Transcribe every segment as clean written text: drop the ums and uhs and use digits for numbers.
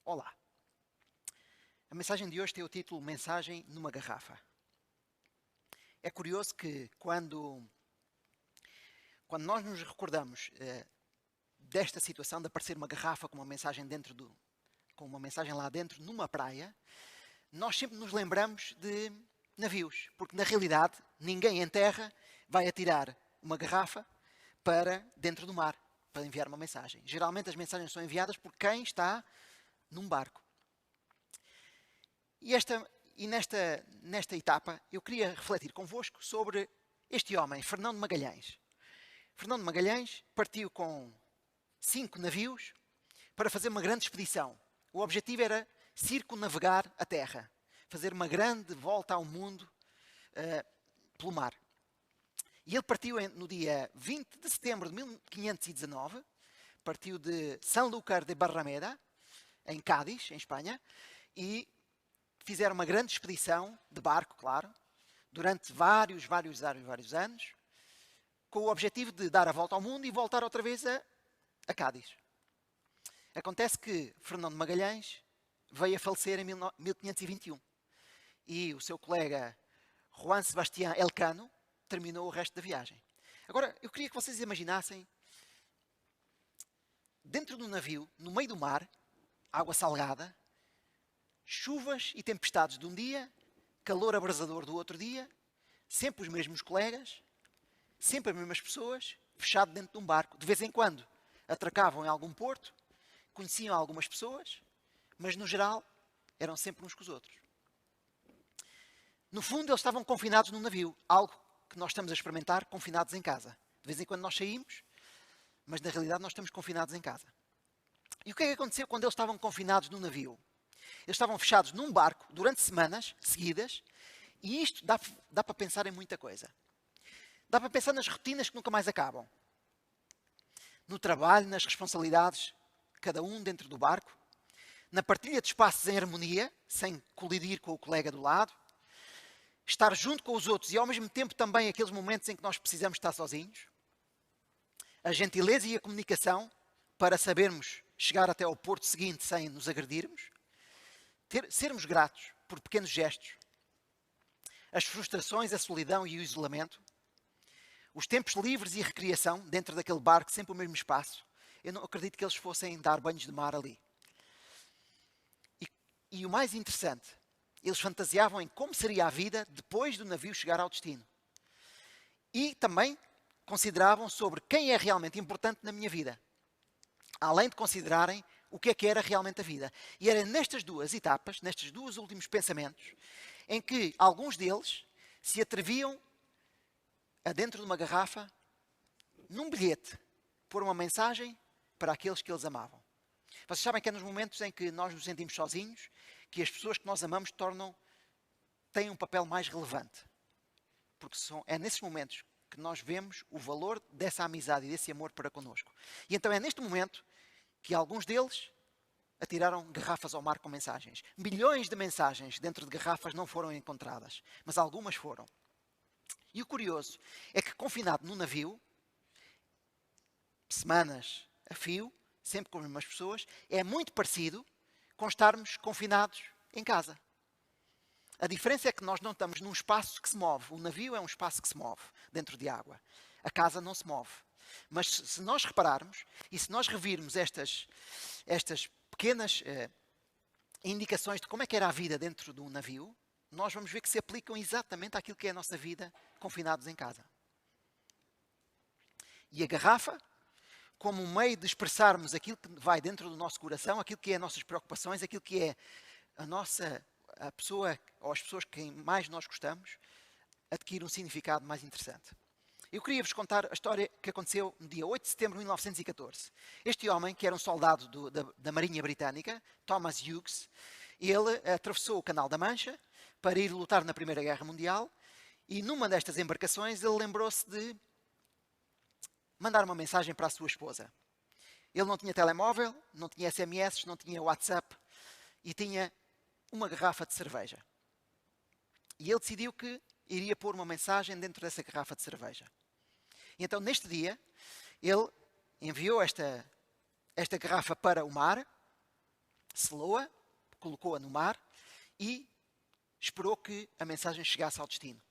Olá. A mensagem de hoje tem o título Mensagem numa Garrafa. É curioso que quando nós nos recordamos desta situação de aparecer uma garrafa com uma mensagem com uma mensagem lá dentro, numa praia, nós sempre nos lembramos de navios, porque na realidade ninguém em terra vai atirar uma garrafa para dentro do mar, para enviar uma mensagem. Geralmente as mensagens são enviadas por quem está num barco. E nesta etapa eu queria refletir convosco sobre este homem, Fernão de Magalhães. Fernão de Magalhães partiu com 5 navios para fazer uma grande expedição. O objetivo era circunnavegar a Terra, fazer uma grande volta ao mundo pelo mar. E ele partiu no dia 20 de setembro de 1519, partiu de Sanlúcar de Barrameda, em Cádiz, em Espanha, e fizeram uma grande expedição, de barco, claro, durante vários anos, com o objetivo de dar a volta ao mundo e voltar outra vez a Cádiz. Acontece que Fernão de Magalhães veio a falecer em 1521 e o seu colega Juan Sebastián Elcano terminou o resto da viagem. Agora, eu queria que vocês imaginassem dentro do navio, no meio do mar, água salgada, chuvas e tempestades de um dia, calor abrasador do outro dia, sempre os mesmos colegas, sempre as mesmas pessoas, fechado dentro de um barco. De vez em quando atracavam em algum porto, conheciam algumas pessoas, mas no geral eram sempre uns com os outros. No fundo, eles estavam confinados num navio, algo que nós estamos a experimentar confinados em casa. De vez em quando nós saímos, mas na realidade nós estamos confinados em casa. E o que é que aconteceu quando eles estavam confinados no navio? Eles estavam fechados num barco durante semanas seguidas e isto dá para pensar em muita coisa. Dá para pensar nas rotinas que nunca mais acabam. No trabalho, nas responsabilidades, cada um dentro do barco. Na partilha de espaços em harmonia, sem colidir com o colega do lado. Estar junto com os outros e ao mesmo tempo também aqueles momentos em que nós precisamos estar sozinhos. A gentileza e a comunicação para sabermos chegar até ao porto seguinte sem nos agredirmos. Sermos gratos por pequenos gestos. As frustrações, a solidão e o isolamento. Os tempos livres e recreação dentro daquele barco, sempre o mesmo espaço. Eu não acredito que eles fossem dar banhos de mar ali. E o mais interessante, eles fantasiavam em como seria a vida depois do navio chegar ao destino. E também consideravam sobre quem é realmente importante na minha vida. Além de considerarem o que era realmente a vida. E era nestas duas etapas, nestes dois últimos pensamentos, em que alguns deles se atreviam a dentro de uma garrafa, num bilhete, pôr uma mensagem para aqueles que eles amavam. Vocês sabem que é nos momentos em que nós nos sentimos sozinhos que as pessoas que nós amamos têm um papel mais relevante. Porque é nesses momentos que nós vemos o valor dessa amizade e desse amor para connosco. E então é neste momento que alguns deles atiraram garrafas ao mar com mensagens. Milhões de mensagens dentro de garrafas não foram encontradas, mas algumas foram. E o curioso é que, confinado num navio, semanas a fio, sempre com as mesmas pessoas, é muito parecido com estarmos confinados em casa. A diferença é que nós não estamos num espaço que se move. O navio é um espaço que se move dentro de água. A casa não se move. Mas se nós repararmos e se nós revirmos estas pequenas indicações de como é que era a vida dentro de um navio, nós vamos ver que se aplicam exatamente àquilo que é a nossa vida confinados em casa. E a garrafa, como um meio de expressarmos aquilo que vai dentro do nosso coração, aquilo que é as nossas preocupações, aquilo que é a pessoa ou as pessoas que mais nós gostamos, adquire um significado mais interessante. Eu queria-vos contar a história que aconteceu no dia 8 de setembro de 1914. Este homem, que era um soldado da Marinha Britânica, Thomas Hughes, ele atravessou o Canal da Mancha para ir lutar na Primeira Guerra Mundial e numa destas embarcações ele lembrou-se de mandar uma mensagem para a sua esposa. Ele não tinha telemóvel, não tinha SMS, não tinha WhatsApp e tinha uma garrafa de cerveja. E ele decidiu que iria pôr uma mensagem dentro dessa garrafa de cerveja. E então, neste dia, ele enviou esta garrafa para o mar selou-a, colocou-a no mar e esperou que a mensagem chegasse ao destino.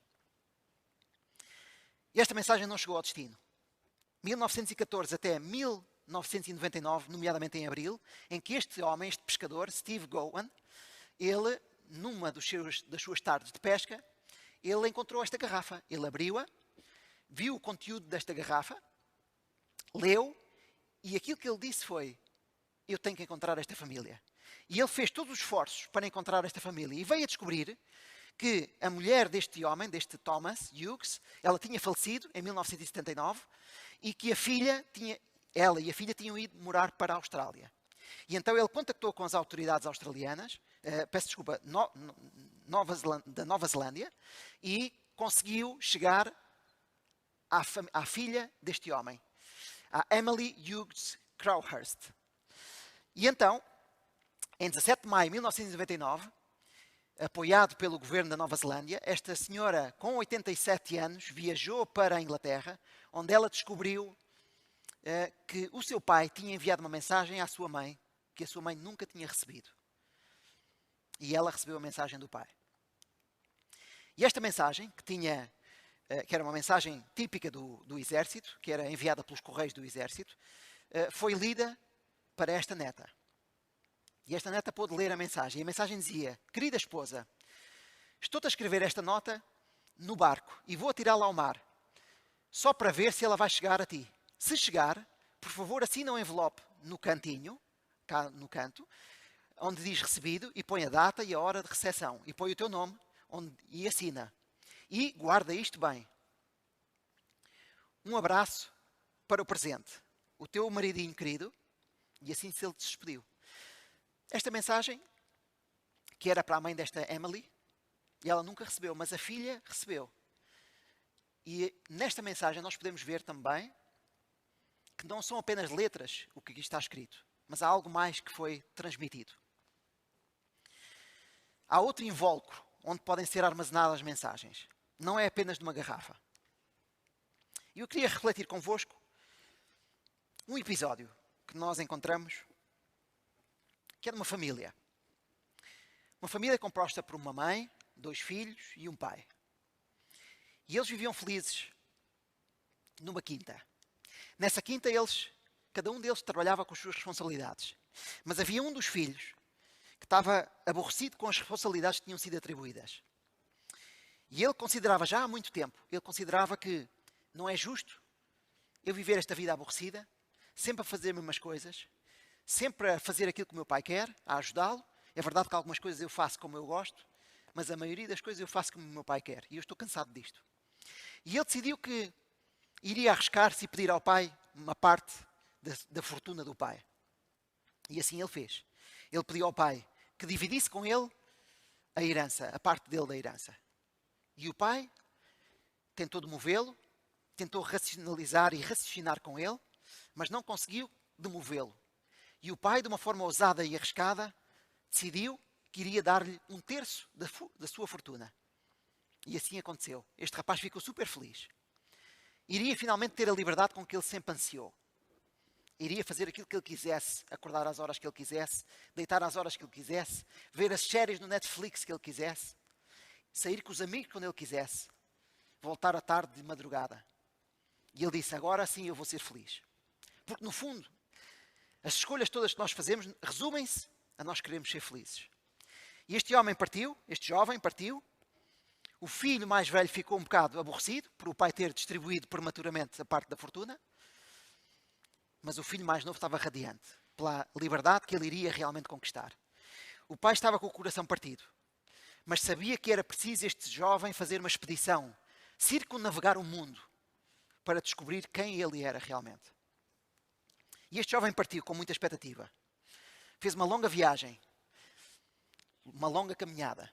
E esta mensagem não chegou ao destino. 1914 até 1999, nomeadamente em abril, em que este homem, este pescador, Steve Gowan, ele, numa das suas tardes de pesca, ele encontrou esta garrafa. Ele abriu-a, viu o conteúdo desta garrafa, leu, e aquilo que ele disse foi: eu tenho que encontrar esta família. E ele fez todos os esforços para encontrar esta família. E veio a descobrir que a mulher deste homem, deste Thomas Hughes, ela tinha falecido em 1979 e que ela e a filha tinham ido morar para a Austrália. E então ele contactou com as autoridades australianas, da Nova Zelândia, e conseguiu chegar à filha deste homem, a Emily Hughes Crowhurst. E então, em 17 de maio de 1999, apoiado pelo governo da Nova Zelândia, esta senhora com 87 anos viajou para a Inglaterra, onde ela descobriu que o seu pai tinha enviado uma mensagem à sua mãe, que a sua mãe nunca tinha recebido. E ela recebeu a mensagem do pai. E esta mensagem, que era uma mensagem típica do exército, que era enviada pelos correios do exército, foi lida para esta neta. E esta neta pôde ler a mensagem. E a mensagem dizia: querida esposa, estou-te a escrever esta nota no barco e vou atirá-la ao mar, só para ver se ela vai chegar a ti. Se chegar, por favor, assina um envelope no cantinho, cá no canto, onde diz recebido, e põe a data e a hora de recepção. E põe o teu nome e assina. E guarda isto bem. Um abraço para o presente. O teu maridinho querido. E assim se ele despediu. Esta mensagem, que era para a mãe desta Emily, e ela nunca recebeu, mas a filha recebeu. E nesta mensagem nós podemos ver também que não são apenas letras o que aqui está escrito, mas há algo mais que foi transmitido. Há outro invólucro onde podem ser armazenadas as mensagens. Não é apenas numa garrafa. E eu queria refletir convosco um episódio que nós encontramos, que é de uma família. Uma família composta por uma mãe, 2 filhos e um pai. E eles viviam felizes numa quinta. Nessa quinta, cada um deles trabalhava com as suas responsabilidades. Mas havia um dos filhos que estava aborrecido com as responsabilidades que tinham sido atribuídas. E ele considerava, já há muito tempo, ele considerava que não é justo eu viver esta vida aborrecida, sempre a fazer as mesmas coisas, sempre a fazer aquilo que o meu pai quer, a ajudá-lo. É verdade que algumas coisas eu faço como eu gosto, mas a maioria das coisas eu faço como o meu pai quer. E eu estou cansado disto. E ele decidiu que iria arriscar-se e pedir ao pai uma parte da fortuna do pai. E assim ele fez. Ele pediu ao pai que dividisse com ele a herança, a parte dele da herança. E o pai tentou demovê-lo, tentou racionalizar e raciocinar com ele, mas não conseguiu demovê-lo. E o pai, de uma forma ousada e arriscada, decidiu que iria dar-lhe 1/3 da sua fortuna. E assim aconteceu. Este rapaz ficou super feliz. Iria finalmente ter a liberdade com que ele sempre ansiou. Iria fazer aquilo que ele quisesse, acordar às horas que ele quisesse, deitar às horas que ele quisesse, ver as séries no Netflix que ele quisesse, sair com os amigos quando ele quisesse, voltar à tarde de madrugada. E ele disse: agora sim eu vou ser feliz. Porque no fundo, as escolhas todas que nós fazemos resumem-se a nós queremos ser felizes. E este jovem partiu. O filho mais velho ficou um bocado aborrecido por o pai ter distribuído prematuramente a parte da fortuna. Mas o filho mais novo estava radiante pela liberdade que ele iria realmente conquistar. O pai estava com o coração partido, mas sabia que era preciso este jovem fazer uma expedição, circunnavegar o mundo, para descobrir quem ele era realmente. E este jovem partiu com muita expectativa. Fez uma longa viagem, uma longa caminhada.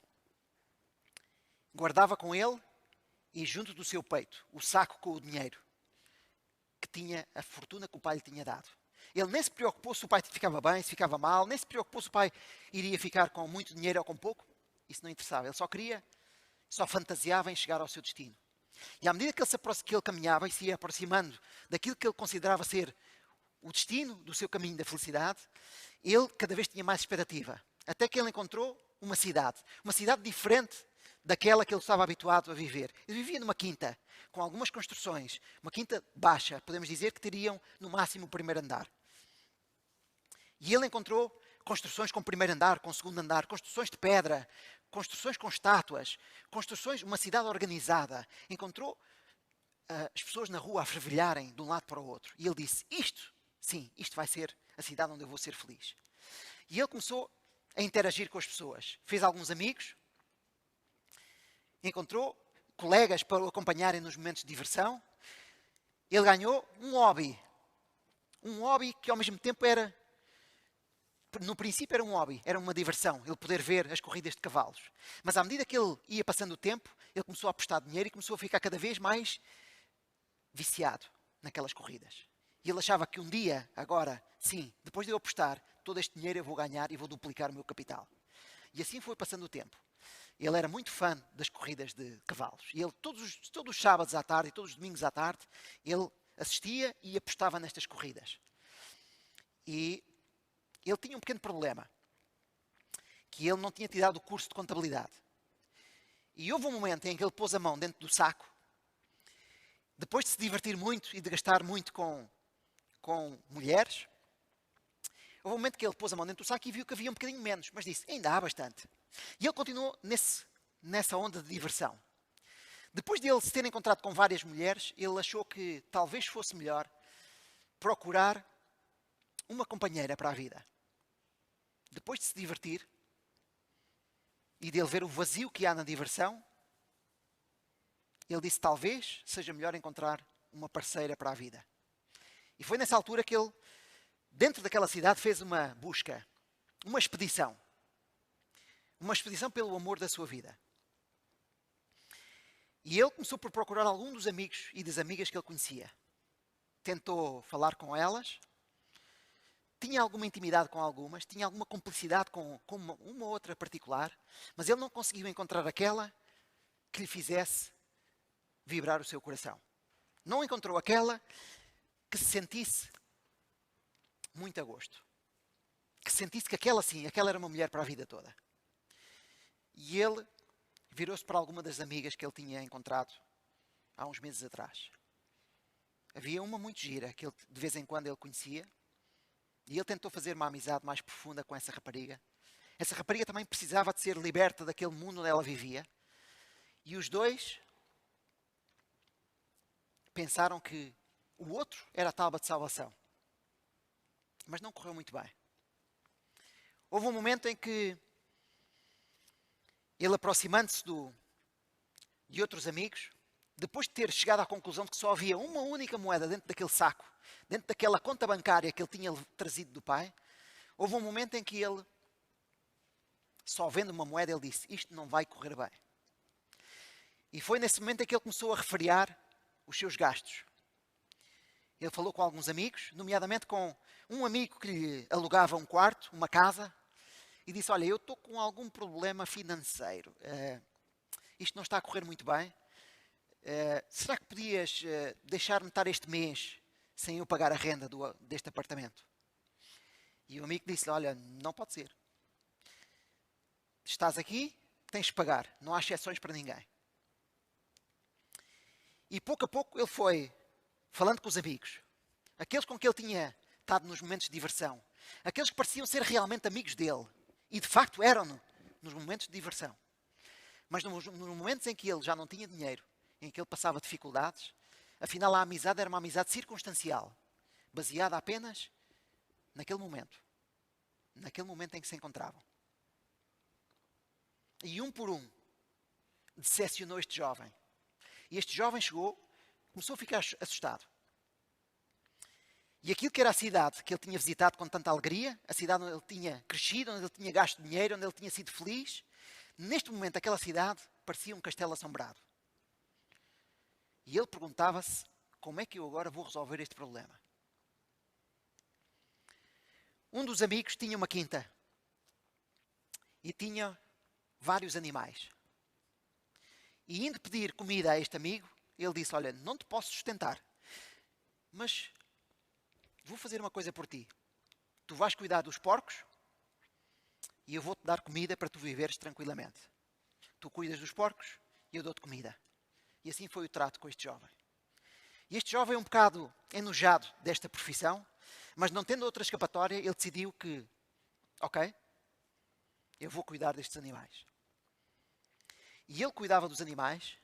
Guardava com ele e junto do seu peito o saco com o dinheiro que tinha a fortuna que o pai lhe tinha dado. Ele nem se preocupou se o pai ficava bem, se ficava mal, nem se preocupou se o pai iria ficar com muito dinheiro ou com pouco. Isso não interessava. Ele só fantasiava em chegar ao seu destino. E à medida que ele caminhava e se ia aproximando daquilo que ele considerava ser o destino do seu caminho da felicidade, ele cada vez tinha mais expectativa. Até que ele encontrou uma cidade diferente daquela que ele estava habituado a viver. Ele vivia numa quinta, com algumas construções, uma quinta baixa, podemos dizer que teriam no máximo o primeiro andar. E ele encontrou construções com primeiro andar, com segundo andar, construções de pedra, construções com estátuas, construções, uma cidade organizada. Encontrou as pessoas na rua a fervilharem de um lado para o outro. E ele disse, isto vai ser a cidade onde eu vou ser feliz. E ele começou a interagir com as pessoas. Fez alguns amigos, encontrou colegas para o acompanharem nos momentos de diversão. Ele ganhou um hobby que ao mesmo tempo era, no princípio era um hobby, era uma diversão, ele poder ver as corridas de cavalos. Mas à medida que ele ia passando o tempo, ele começou a apostar dinheiro e começou a ficar cada vez mais viciado naquelas corridas. E ele achava que um dia, agora, sim, depois de eu apostar, todo este dinheiro eu vou ganhar e vou duplicar o meu capital. E assim foi passando o tempo. Ele era muito fã das corridas de cavalos. E ele, todos os sábados à tarde e todos os domingos à tarde, ele assistia e apostava nestas corridas. E ele tinha um pequeno problema. Que ele não tinha tirado o curso de contabilidade. E houve um momento em que ele pôs a mão dentro do saco, depois de se divertir muito e de gastar muito com mulheres, houve um momento que ele pôs a mão dentro do saco e viu que havia um bocadinho menos, mas disse, ainda há bastante. E ele continuou nessa onda de diversão. Depois de ele se ter encontrado com várias mulheres, ele achou que talvez fosse melhor procurar uma companheira para a vida. Depois de se divertir e de ele ver o vazio que há na diversão, ele disse, talvez seja melhor encontrar uma parceira para a vida. E foi nessa altura que ele, dentro daquela cidade, fez uma busca, uma expedição pelo amor da sua vida. E ele começou por procurar algum dos amigos e das amigas que ele conhecia. Tentou falar com elas, tinha alguma intimidade com algumas, tinha alguma cumplicidade com uma outra particular, mas ele não conseguiu encontrar aquela que lhe fizesse vibrar o seu coração. Não encontrou aquela que se sentisse muito a gosto. Que sentisse que aquela era uma mulher para a vida toda. E ele virou-se para alguma das amigas que ele tinha encontrado há uns meses atrás. Havia uma muito gira, que ele, de vez em quando ele conhecia, e ele tentou fazer uma amizade mais profunda com essa rapariga. Essa rapariga também precisava de ser liberta daquele mundo onde ela vivia. E os dois pensaram que o outro era a tábua de salvação. Mas não correu muito bem. Houve um momento em que ele, aproximando-se de outros amigos, depois de ter chegado à conclusão de que só havia uma única moeda dentro daquele saco, dentro daquela conta bancária que ele tinha trazido do pai, houve um momento em que ele, só vendo uma moeda, ele disse, isto não vai correr bem. E foi nesse momento em que ele começou a refriar os seus gastos. Ele falou com alguns amigos, nomeadamente com um amigo que lhe alugava um quarto, uma casa, e disse, olha, eu estou com algum problema financeiro. Isto não está a correr muito bem. Será que podias deixar-me estar este mês sem eu pagar a renda deste apartamento? E o amigo disse, olha, não pode ser. Estás aqui, tens de pagar. Não há exceções para ninguém. E pouco a pouco ele foi falando com os amigos. Aqueles com que ele tinha estado nos momentos de diversão. Aqueles que pareciam ser realmente amigos dele. E de facto eram nos momentos de diversão. Mas nos momentos em que ele já não tinha dinheiro, em que ele passava dificuldades, afinal a amizade era uma amizade circunstancial. Baseada apenas naquele momento. Naquele momento em que se encontravam. E um por um decepcionou este jovem. E este jovem chegou, começou a ficar assustado. E aquilo que era a cidade que ele tinha visitado com tanta alegria, a cidade onde ele tinha crescido, onde ele tinha gasto dinheiro, onde ele tinha sido feliz, neste momento aquela cidade parecia um castelo assombrado. E ele perguntava-se, como é que eu agora vou resolver este problema? Um dos amigos tinha uma quinta e tinha vários animais. E indo pedir comida a este amigo, ele disse, olha, não te posso sustentar, mas vou fazer uma coisa por ti. Tu vais cuidar dos porcos e eu vou-te dar comida para tu viveres tranquilamente. Tu cuidas dos porcos e eu dou-te comida. E assim foi o trato com este jovem. E este jovem, um bocado enojado desta profissão, mas não tendo outra escapatória, ele decidiu que, ok, eu vou cuidar destes animais. E ele cuidava dos animais,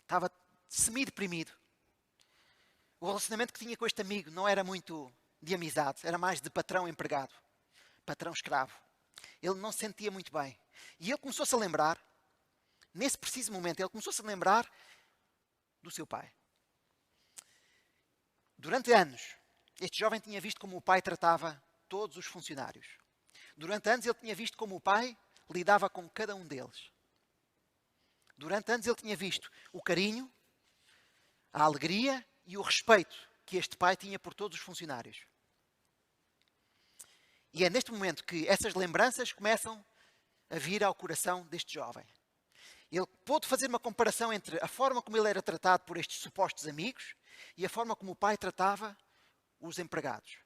estava semi-deprimido. O relacionamento que tinha com este amigo não era muito de amizade, era mais de patrão-empregado, patrão-escravo. Ele não se sentia muito bem. E ele começou-se a lembrar, nesse preciso momento, ele começou-se a lembrar do seu pai. Durante anos, este jovem tinha visto como o pai tratava todos os funcionários. Durante anos ele tinha visto como o pai lidava com cada um deles. Durante anos ele tinha visto o carinho, a alegria e o respeito que este pai tinha por todos os funcionários. E é neste momento que essas lembranças começam a vir ao coração deste jovem. Ele pôde fazer uma comparação entre a forma como ele era tratado por estes supostos amigos e a forma como o pai tratava os empregados.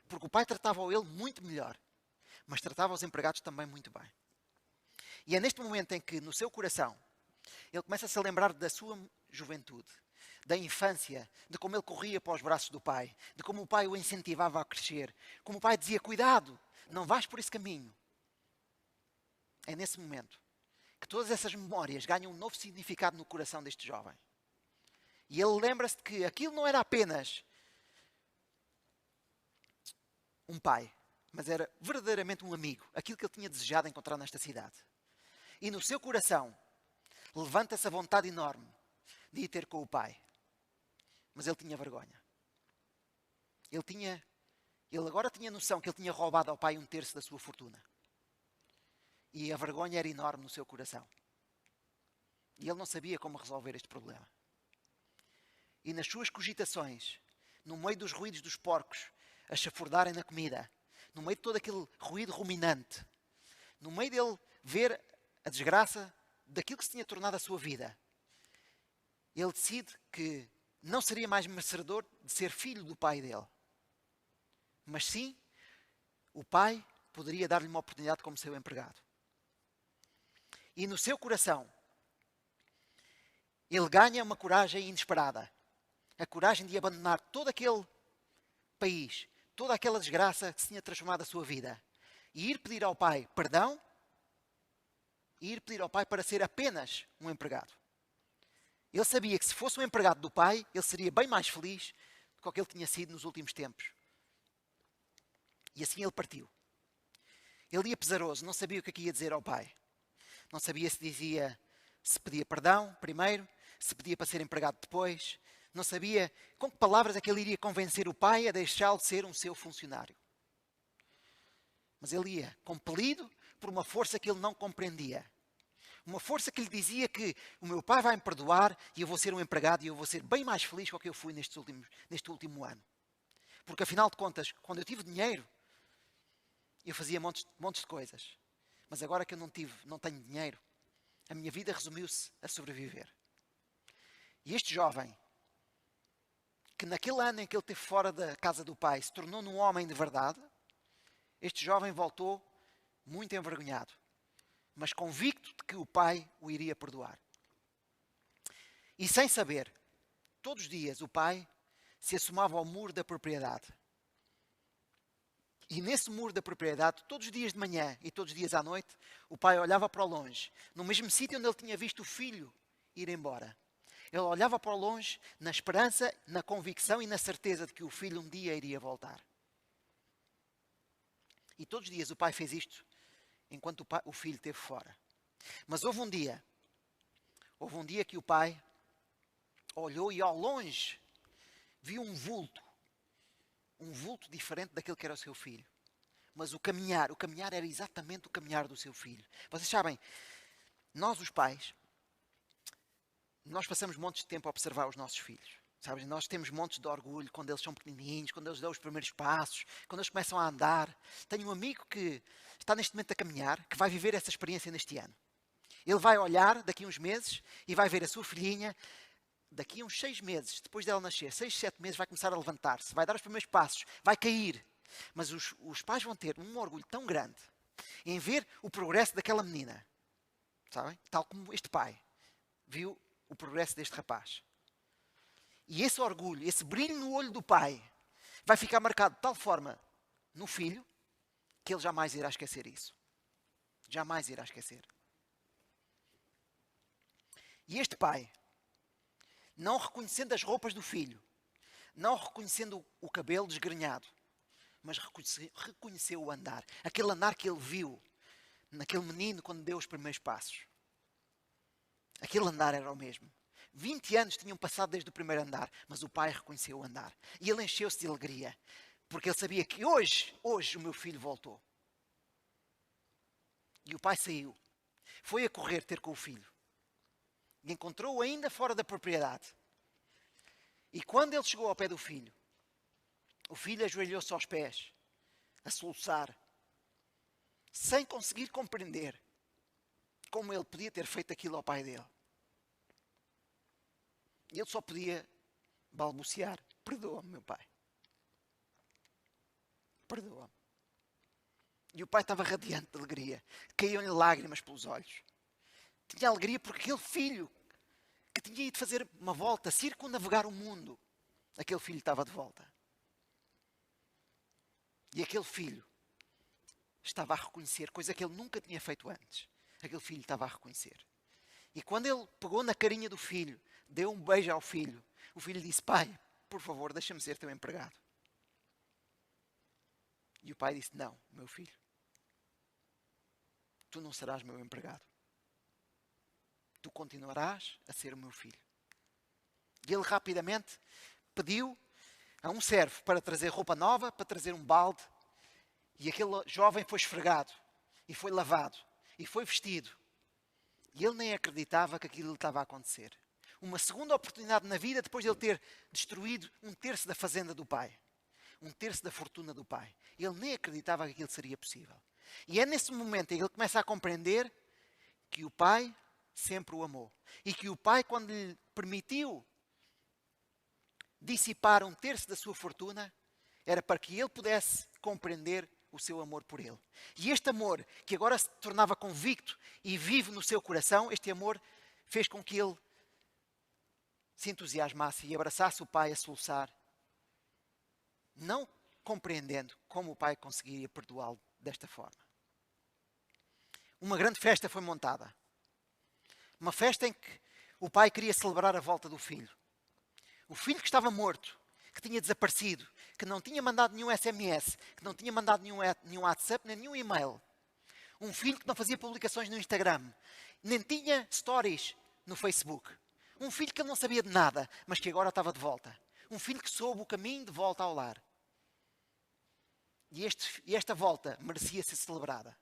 Porque o pai tratava ele muito melhor, mas tratava os empregados também muito bem. E é neste momento em que, no seu coração, ele começa a se lembrar da sua juventude, da infância, de como ele corria para os braços do pai, de como o pai o incentivava a crescer, como o pai dizia, cuidado, não vais por esse caminho. É nesse momento que todas essas memórias ganham um novo significado no coração deste jovem. E ele lembra-se de que aquilo não era apenas um pai, mas era verdadeiramente um amigo, aquilo que ele tinha desejado encontrar nesta cidade. E no seu coração levanta-se a vontade enorme de ir ter com o pai. Mas ele tinha vergonha. Ele agora tinha noção que ele tinha roubado ao pai 1/3 da sua fortuna. E a vergonha era enorme no seu coração. E ele não sabia como resolver este problema. E nas suas cogitações, no meio dos ruídos dos porcos a chafurdarem na comida, no meio de todo aquele ruído ruminante, no meio dele ver a desgraça daquilo que se tinha tornado a sua vida, ele decide que não seria mais merecedor de ser filho do pai dele. Mas sim, o pai poderia dar-lhe uma oportunidade como seu empregado. E no seu coração, ele ganha uma coragem inesperada. A coragem de abandonar todo aquele país, toda aquela desgraça que se tinha transformado a sua vida. E ir pedir ao pai perdão, e ir pedir ao pai para ser apenas um empregado. Ele sabia que se fosse um empregado do pai, ele seria bem mais feliz do que o que ele tinha sido nos últimos tempos. E assim ele partiu. Ele ia pesaroso, não sabia o que ia dizer ao pai. Não sabia se pedia perdão primeiro, se pedia para ser empregado depois. Não sabia com que palavras é que ele iria convencer o pai a deixá-lo ser um seu funcionário. Mas ele ia, compelido por uma força que ele não compreendia. Uma força que lhe dizia que o meu pai vai me perdoar e eu vou ser um empregado e eu vou ser bem mais feliz do que eu fui neste último ano. Porque afinal de contas, quando eu tive dinheiro, eu fazia montes de coisas. Mas agora que eu não tenho dinheiro, a minha vida resumiu-se a sobreviver. E este jovem, que naquele ano em que ele esteve fora da casa do pai, se tornou num homem de verdade, este jovem voltou muito envergonhado, mas convicto de que o pai o iria perdoar. E sem saber, todos os dias o pai se assomava ao muro da propriedade. E nesse muro da propriedade, todos os dias de manhã e todos os dias à noite, o pai olhava para o longe, no mesmo sítio onde ele tinha visto o filho ir embora. Ele olhava para o longe na esperança, na convicção e na certeza de que o filho um dia iria voltar. E todos os dias o pai fez isto, enquanto o filho esteve fora. Mas houve um dia que o pai olhou e ao longe viu um vulto diferente daquele que era o seu filho. Mas o caminhar era exatamente o caminhar do seu filho. Vocês sabem, nós os pais, nós passamos montes de tempo a observar os nossos filhos. Sabes? Nós temos montes de orgulho quando eles são pequenininhos, quando eles dão os primeiros passos, quando eles começam a andar. Tenho um amigo que está neste momento a caminhar, que vai viver essa experiência neste ano. Ele vai olhar daqui a uns meses e vai ver a sua filhinha daqui a uns 6 meses, depois dela nascer, 6, 7 meses, vai começar a levantar-se, vai dar os primeiros passos, vai cair. Mas os pais vão ter um orgulho tão grande em ver o progresso daquela menina, sabem? Tal como este pai viu o progresso deste rapaz. E esse orgulho, esse brilho no olho do pai, vai ficar marcado de tal forma no filho que ele jamais irá esquecer isso. Jamais irá esquecer. E este pai, não reconhecendo as roupas do filho, não reconhecendo o cabelo desgrenhado, mas reconheceu o andar. Aquele andar que ele viu naquele menino quando deu os primeiros passos. Aquele andar era o mesmo. 20 anos tinham passado desde o primeiro andar, mas o pai reconheceu o andar. E ele encheu-se de alegria, porque ele sabia que hoje o meu filho voltou. E o pai saiu. Foi a correr ter com o filho. E encontrou-o ainda fora da propriedade. E quando ele chegou ao pé do filho, o filho ajoelhou-se aos pés, a soluçar, sem conseguir compreender como ele podia ter feito aquilo ao pai dele. E ele só podia balbuciar: perdoa-me, meu pai. Perdoa-me. E o pai estava radiante de alegria. Caíam-lhe lágrimas pelos olhos. Tinha alegria porque aquele filho que tinha ido fazer uma volta, circunnavegar o mundo, aquele filho estava de volta. E aquele filho estava a reconhecer, coisa que ele nunca tinha feito antes. Aquele filho estava a reconhecer. E quando ele pegou na carinha do filho, deu um beijo ao filho, o filho disse: pai, por favor, deixa-me ser teu empregado. E o pai disse: não, meu filho, tu não serás meu empregado. Tu continuarás a ser o meu filho. E ele rapidamente pediu a um servo para trazer roupa nova, para trazer um balde. E aquele jovem foi esfregado, e foi lavado, e foi vestido. E ele nem acreditava que aquilo lhe estava a acontecer. Uma segunda oportunidade na vida, depois de ele ter destruído 1/3 da fazenda do pai. 1/3 da fortuna do pai. Ele nem acreditava que aquilo seria possível. E é nesse momento em que ele começa a compreender que o pai sempre o amou. E que o pai, quando lhe permitiu dissipar 1/3 da sua fortuna, era para que ele pudesse compreender o seu amor por ele. E este amor, que agora se tornava convicto e vivo no seu coração, este amor fez com que ele se entusiasmasse e abraçasse o pai a soluçar, não compreendendo como o pai conseguiria perdoá-lo desta forma. Uma grande festa foi montada. Uma festa em que o pai queria celebrar a volta do filho. O filho que estava morto, que tinha desaparecido, que não tinha mandado nenhum SMS, que não tinha mandado nenhum WhatsApp, nem nenhum e-mail. Um filho que não fazia publicações no Instagram, nem tinha stories no Facebook. Um filho que ele não sabia de nada, mas que agora estava de volta. Um filho que soube o caminho de volta ao lar. E esta volta merecia ser celebrada.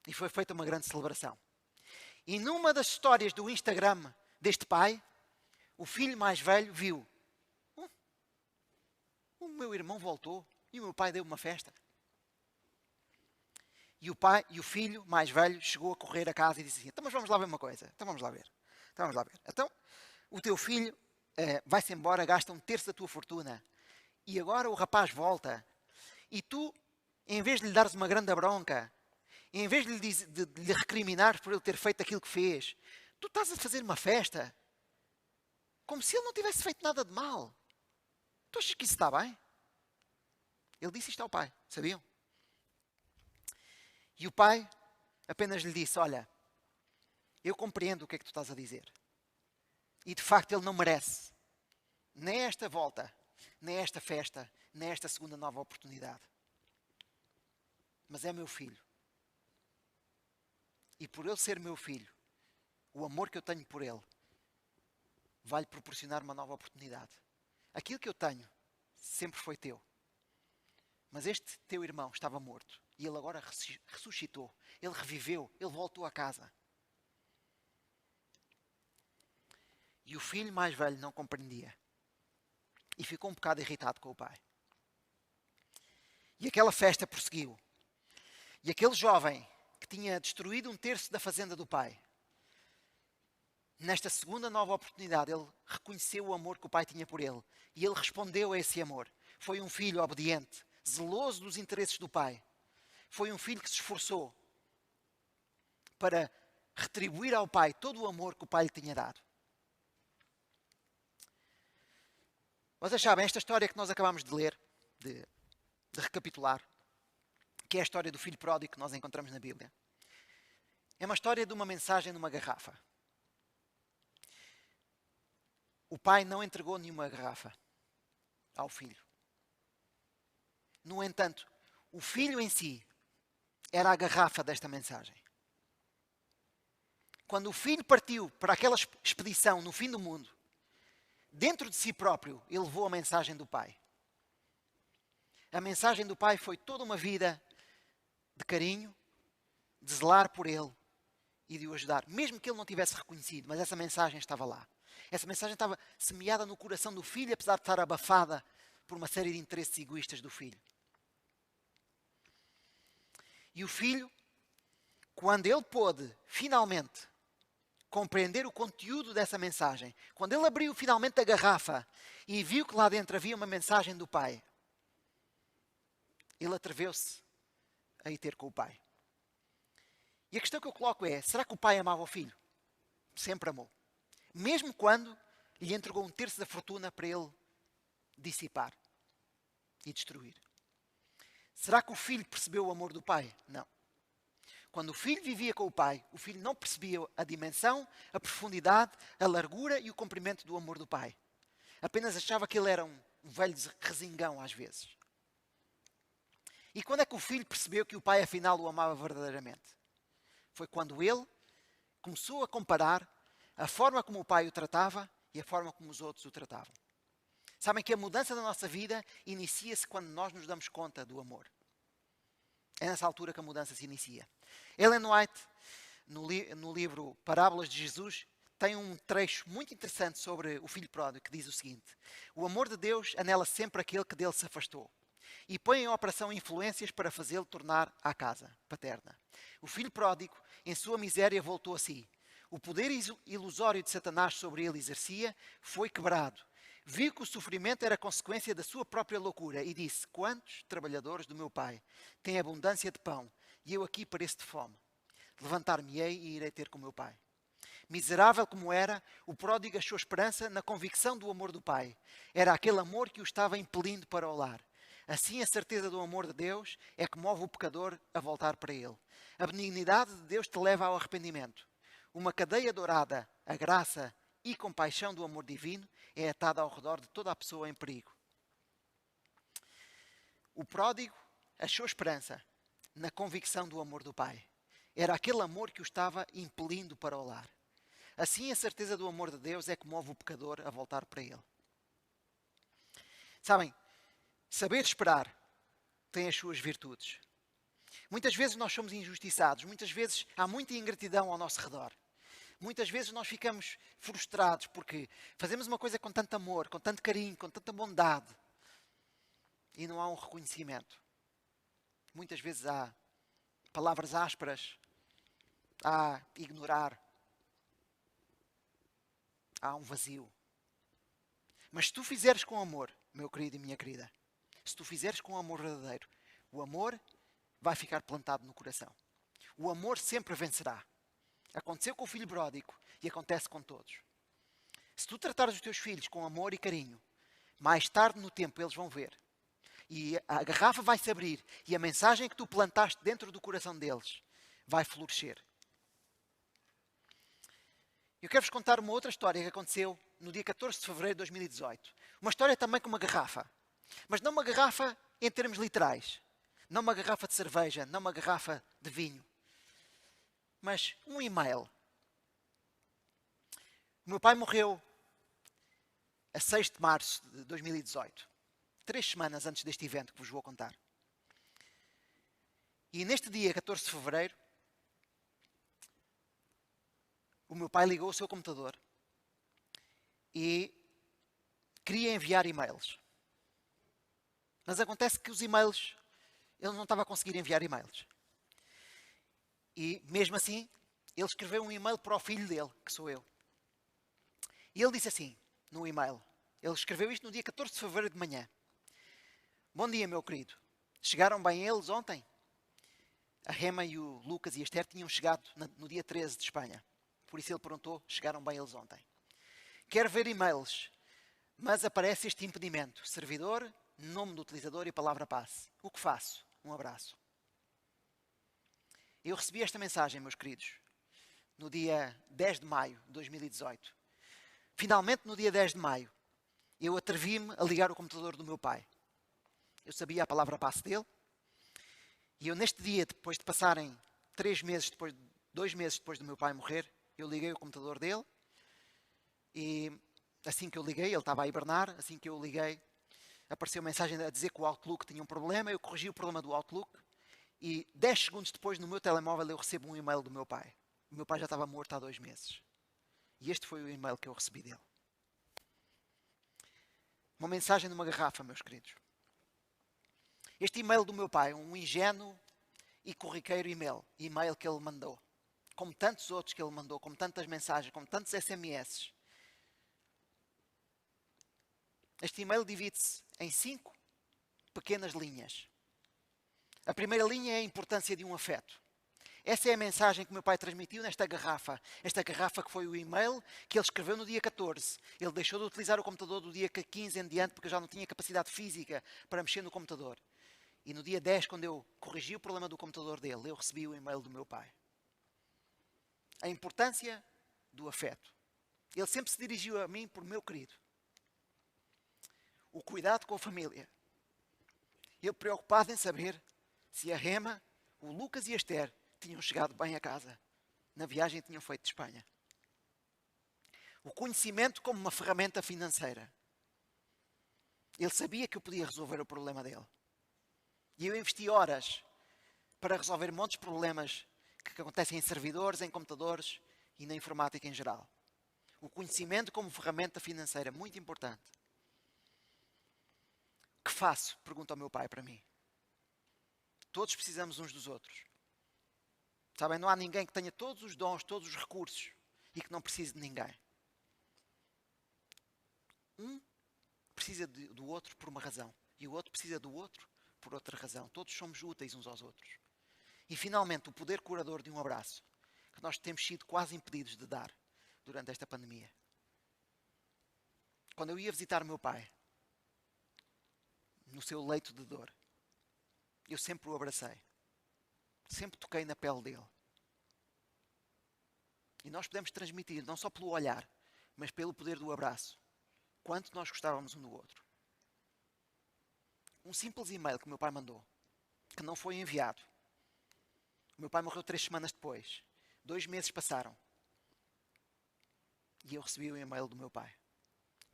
E foi feita uma grande celebração. E numa das histórias do Instagram deste pai, o filho mais velho viu: o meu irmão voltou e o meu pai deu uma festa. E o filho mais velho chegou a correr a casa e disse assim: então, mas vamos lá ver uma coisa. Então vamos lá ver. Então, o teu filho vai-se embora, gasta 1/3 da tua fortuna. E agora o rapaz volta. E tu, em vez de lhe dares uma grande bronca, em vez de lhe recriminar por ele ter feito aquilo que fez, tu estás a fazer uma festa como se ele não tivesse feito nada de mal. Tu achas que isso está bem? Ele disse isto ao pai, sabiam? E o pai apenas lhe disse: olha, eu compreendo o que é que tu estás a dizer. E de facto ele não merece nem esta volta, nem esta festa, nem esta segunda nova oportunidade. Mas é meu filho. E por ele ser meu filho, o amor que eu tenho por ele vai-lhe proporcionar uma nova oportunidade. Aquilo que eu tenho sempre foi teu. Mas este teu irmão estava morto. E ele agora ressuscitou. Ele reviveu. Ele voltou a casa. E o filho mais velho não compreendia. E ficou um bocado irritado com o pai. E aquela festa prosseguiu. E aquele jovem que tinha destruído 1/3 da fazenda do pai nesta segunda nova oportunidade, ele reconheceu o amor que o pai tinha por ele. E ele respondeu a esse amor. Foi um filho obediente, zeloso dos interesses do pai. Foi um filho que se esforçou para retribuir ao pai todo o amor que o pai lhe tinha dado. Vocês sabem, esta história que nós acabamos de ler, de recapitular, que é a história do filho pródigo que nós encontramos na Bíblia, é uma história de uma mensagem numa garrafa. O pai não entregou nenhuma garrafa ao filho. No entanto, o filho em si era a garrafa desta mensagem. Quando o filho partiu para aquela expedição no fim do mundo, dentro de si próprio, ele levou a mensagem do pai. A mensagem do pai foi toda uma vida de carinho, de zelar por ele e de o ajudar. Mesmo que ele não tivesse reconhecido, mas essa mensagem estava lá. Essa mensagem estava semeada no coração do filho, apesar de estar abafada por uma série de interesses egoístas do filho. E o filho, quando ele pôde, finalmente, compreender o conteúdo dessa mensagem, quando ele abriu finalmente a garrafa e viu que lá dentro havia uma mensagem do pai, ele atreveu-se a ir ter com o pai. E a questão que eu coloco é, será que o pai amava o filho? Sempre amou. Mesmo quando lhe entregou um terço da fortuna para ele dissipar e destruir. Será que o filho percebeu o amor do pai? Não. Quando o filho vivia com o pai, o filho não percebia a dimensão, a profundidade, a largura e o comprimento do amor do pai. Apenas achava que ele era um velho resingão às vezes. E quando é que o filho percebeu que o pai afinal o amava verdadeiramente? Foi quando ele começou a comparar a forma como o pai o tratava e a forma como os outros o tratavam. Sabem que a mudança da nossa vida inicia-se quando nós nos damos conta do amor. É nessa altura que a mudança se inicia. Ellen White, no livro Parábolas de Jesus, tem um trecho muito interessante sobre o filho pródigo que diz o seguinte: o amor de Deus anela sempre aquele que dele se afastou e põe em operação influências para fazê-lo tornar à casa paterna. O filho pródigo, em sua miséria, voltou a si. O poder ilusório de Satanás sobre ele exercia foi quebrado. Viu que o sofrimento era consequência da sua própria loucura e disse: quantos trabalhadores do meu pai têm abundância de pão e eu aqui pareço de fome? Levantar-me-ei e irei ter com o meu pai. Miserável como era, o pródigo achou esperança na convicção do amor do pai. Era aquele amor que o estava impelindo para o lar. Assim, a certeza do amor de Deus é que move o pecador a voltar para ele. A benignidade de Deus te leva ao arrependimento. Uma cadeia dourada, a graça e compaixão do amor divino, é atada ao redor de toda a pessoa em perigo. O pródigo achou esperança na convicção do amor do pai. Era aquele amor que o estava impelindo para o lar. Assim, a certeza do amor de Deus é que move o pecador a voltar para ele. Sabem, saber esperar tem as suas virtudes. Muitas vezes nós somos injustiçados, muitas vezes há muita ingratidão ao nosso redor. Muitas vezes nós ficamos frustrados porque fazemos uma coisa com tanto amor, com tanto carinho, com tanta bondade e não há um reconhecimento. Muitas vezes há palavras ásperas, há ignorar, há um vazio. Mas se tu fizeres com amor, meu querido e minha querida, se tu fizeres com amor verdadeiro, o amor vai ficar plantado no coração. O amor sempre vencerá. Aconteceu com o filho pródigo e acontece com todos. Se tu tratares os teus filhos com amor e carinho, mais tarde no tempo eles vão ver. E a garrafa vai se abrir e a mensagem que tu plantaste dentro do coração deles vai florescer. Eu quero-vos contar uma outra história que aconteceu no dia 14 de fevereiro de 2018. Uma história também com uma garrafa. Mas não uma garrafa em termos literais. Não uma garrafa de cerveja, não uma garrafa de vinho. Mas um e-mail. O meu pai morreu a 6 de março de 2018. 3 semanas antes deste evento que vos vou contar. E neste dia, 14 de fevereiro, o meu pai ligou o seu computador e queria enviar e-mails. Mas acontece que os e-mails, ele não estava a conseguir enviar e-mails. E mesmo assim, ele escreveu um e-mail para o filho dele, que sou eu. E ele disse assim, no e-mail. Ele escreveu isto no dia 14 de fevereiro de manhã. Bom dia, meu querido. Chegaram bem eles ontem? A Rema e o Lucas e a Esther tinham chegado no dia 13 de Espanha. Por isso ele perguntou, chegaram bem eles ontem. Quero ver e-mails, mas aparece este impedimento. Servidor, nome do utilizador e palavra passe. O que faço? Um abraço. Eu recebi esta mensagem, meus queridos, no dia 10 de maio de 2018. Finalmente, no dia 10 de maio, eu atrevi-me a ligar o computador do meu pai. Eu sabia a palavra passe dele. E eu, neste dia, depois de passarem 2 meses depois do meu pai morrer, eu liguei o computador dele. E assim que eu liguei, ele estava a hibernar, assim que eu liguei, apareceu uma mensagem a dizer que o Outlook tinha um problema. Eu corrigi o problema do Outlook. E 10 segundos depois, no meu telemóvel, eu recebo um e-mail do meu pai. O meu pai já estava morto há 2 meses. E este foi o e-mail que eu recebi dele. Uma mensagem numa garrafa, meus queridos. Este e-mail do meu pai, um ingênuo e corriqueiro e-mail que ele mandou. Como tantos outros que ele mandou, como tantas mensagens, como tantos SMS. Este e-mail divide-se em 5 pequenas linhas. A primeira linha é a importância de um afeto. Essa é a mensagem que o meu pai transmitiu nesta garrafa. Esta garrafa que foi o e-mail que ele escreveu no dia 14. Ele deixou de utilizar o computador do dia 15 em diante porque eu já não tinha capacidade física para mexer no computador. E no dia 10, quando eu corrigi o problema do computador dele, eu recebi o e-mail do meu pai. A importância do afeto. Ele sempre se dirigiu a mim por meu querido. O cuidado com a família. Ele preocupado em saber se a Rema, o Lucas e a Esther tinham chegado bem a casa na viagem que tinham feito de Espanha. O conhecimento como uma ferramenta financeira. Ele sabia que eu podia resolver o problema dele. E eu investi horas para resolver montes de problemas que acontecem em servidores, em computadores e na informática em geral. O conhecimento como ferramenta financeira, muito importante. O que faço? Pergunta o meu pai para mim. Todos precisamos uns dos outros. Sabem, não há ninguém que tenha todos os dons, todos os recursos e que não precise de ninguém. Um precisa do outro por uma razão e o outro precisa do outro por outra razão. Todos somos úteis uns aos outros. E finalmente, o poder curador de um abraço, que nós temos sido quase impedidos de dar durante esta pandemia. Quando eu ia visitar o meu pai, no seu leito de dor, eu sempre o abracei. Sempre toquei na pele dele. E nós podemos transmitir, não só pelo olhar, mas pelo poder do abraço, quanto nós gostávamos um do outro. Um simples e-mail que o meu pai mandou, que não foi enviado. O meu pai morreu 3 semanas depois. 2 meses passaram. E eu recebi o e-mail do meu pai.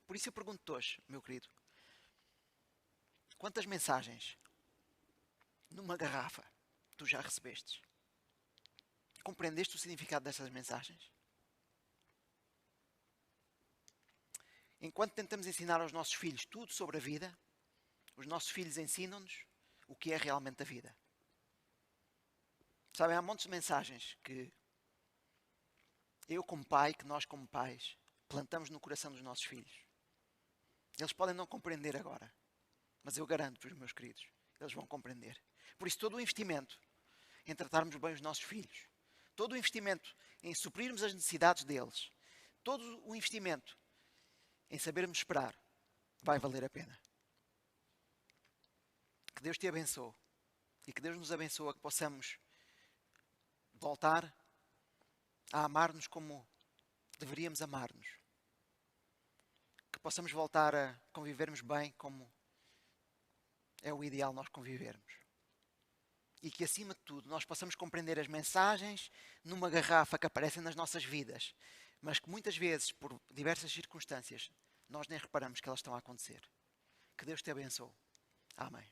Por isso eu pergunto-te hoje, meu querido, quantas mensagens numa garrafa tu já recebestes? Compreendeste o significado dessas mensagens? Enquanto tentamos ensinar aos nossos filhos tudo sobre a vida, os nossos filhos ensinam-nos o que é realmente a vida. Sabem, há montes de mensagens que eu como pai, que nós como pais, plantamos no coração dos nossos filhos. Eles podem não compreender agora, mas eu garanto-vos, meus queridos, eles vão compreender. Por isso, todo o investimento em tratarmos bem os nossos filhos, todo o investimento em suprirmos as necessidades deles, todo o investimento em sabermos esperar, vai valer a pena. Que Deus te abençoe e que Deus nos abençoe a que possamos voltar a amar-nos como deveríamos amar-nos. Que possamos voltar a convivermos bem como é o ideal nós convivermos. E que, acima de tudo, nós possamos compreender as mensagens numa garrafa que aparecem nas nossas vidas, mas que muitas vezes, por diversas circunstâncias, nós nem reparamos que elas estão a acontecer. Que Deus te abençoe. Amém.